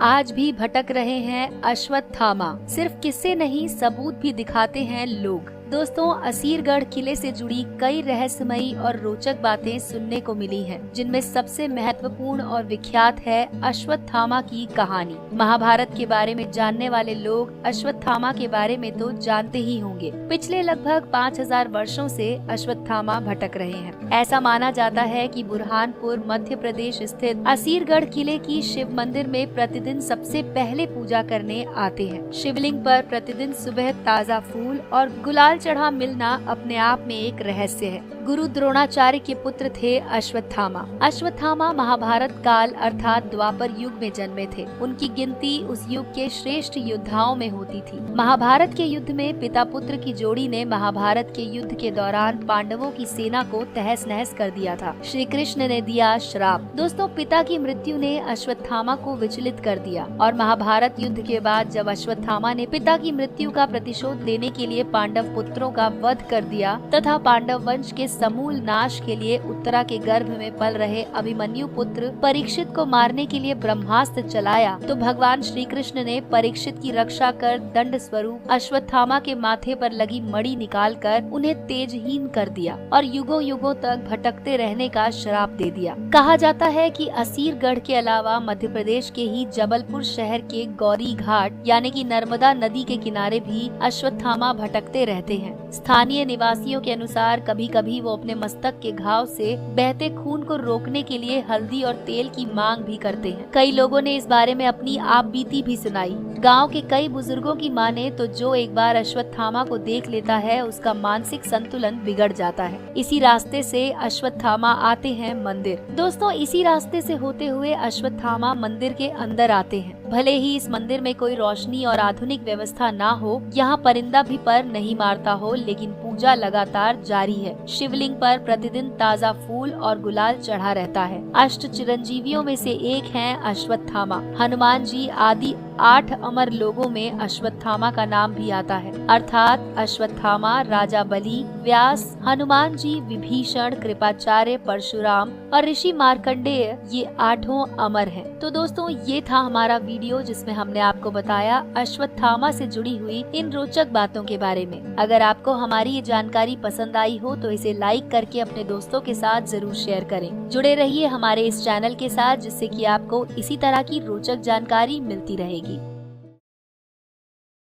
आज भी भटक रहे हैं अश्वत्थामा। सिर्फ किस्से नहीं, सबूत भी दिखाते हैं लोग। दोस्तों, असीरगढ़ किले से जुड़ी कई रहस्यमयी और रोचक बातें सुनने को मिली हैं, जिनमें सबसे महत्वपूर्ण और विख्यात है अश्वत्थामा की कहानी। महाभारत के बारे में जानने वाले लोग अश्वत्थामा के बारे में तो जानते ही होंगे। पिछले लगभग 5000 वर्षों से अश्वत्थामा भटक रहे हैं। ऐसा माना जाता है कि बुरहानपुर मध्य प्रदेश स्थित असीरगढ़ किले की शिव मंदिर में प्रतिदिन सबसे पहले पूजा करने आते हैं। शिवलिंग पर प्रतिदिन सुबह ताज़ा फूल और गुलाल चढ़ा मिलना अपने आप में एक रहस्य है। गुरु द्रोणाचार्य के पुत्र थे अश्वत्थामा। अश्वत्थामा महाभारत काल अर्थात द्वापर युग में जन्मे थे। उनकी गिनती उस युग के श्रेष्ठ योद्धाओं में होती थी। महाभारत के युद्ध में पिता पुत्र की जोड़ी ने महाभारत के युद्ध के दौरान पांडवों की सेना को तहस नहस कर दिया था। श्री कृष्ण ने दिया श्राप। दोस्तों, पिता की मृत्यु ने अश्वत्थामा को विचलित कर दिया और महाभारत युद्ध के बाद जब अश्वत्थामा ने पिता की मृत्यु का प्रतिशोध लेने के लिए पांडव पुत्रों का वध कर दिया तथा पांडव वंश के समूल नाश के लिए उत्तरा के गर्भ में पल रहे अभिमन्यु पुत्र परीक्षित को मारने के लिए ब्रह्मास्त्र चलाया, तो भगवान श्री कृष्ण ने परीक्षित की रक्षा कर दंड स्वरूप अश्वत्थामा के माथे पर लगी मणि निकालकर उन्हें तेजहीन कर दिया और युगों युगों तक भटकते रहने का श्राप दे दिया। कहा जाता है कि असीरगढ़ के अलावा मध्य प्रदेश के ही जबलपुर शहर के गौरी घाट यानी कि नर्मदा नदी के किनारे भी अश्वत्थामा भटकते रहते हैं। स्थानीय निवासियों के अनुसार कभी कभी वो अपने मस्तक के घाव से बहते खून को रोकने के लिए हल्दी और तेल की मांग भी करते हैं। कई लोगों ने इस बारे में अपनी आप बीती भी सुनाई। गांव के कई बुजुर्गों की माने तो जो एक बार अश्वत्थामा को देख लेता है उसका मानसिक संतुलन बिगड़ जाता है। इसी रास्ते से अश्वत्थामा आते हैं मंदिर। दोस्तों, इसी रास्ते से होते हुए अश्वत्थामा मंदिर के अंदर आते हैं। भले ही इस मंदिर में कोई रोशनी और आधुनिक व्यवस्था ना हो, यहाँ परिंदा भी पर नहीं मारता हो, लेकिन पूजा लगातार जारी है। शिवलिंग पर प्रतिदिन ताज़ा फूल और गुलाल चढ़ा रहता है। अष्ट चिरंजीवियों में से एक हैं अश्वत्थामा। हनुमान जी आदि 8 अमर लोगों में अश्वत्थामा का नाम भी आता है, अर्थात अश्वत्थामा, राजा बलि, व्यास, हनुमान जी, विभीषण, कृपाचार्य, परशुराम और ऋषि मार्कंडेय, ये 8 अमर हैं। तो दोस्तों, ये था हमारा वीडियो जिसमें हमने आपको बताया अश्वत्थामा से जुड़ी हुई इन रोचक बातों के बारे में। अगर आपको हमारी ये जानकारी पसंद आई हो तो इसे लाइक करके अपने दोस्तों के साथ जरूर शेयर करें। जुड़े रहिए हमारे इस चैनल के साथ, जिससे कि आपको इसी तरह की रोचक जानकारी मिलती रहेगी।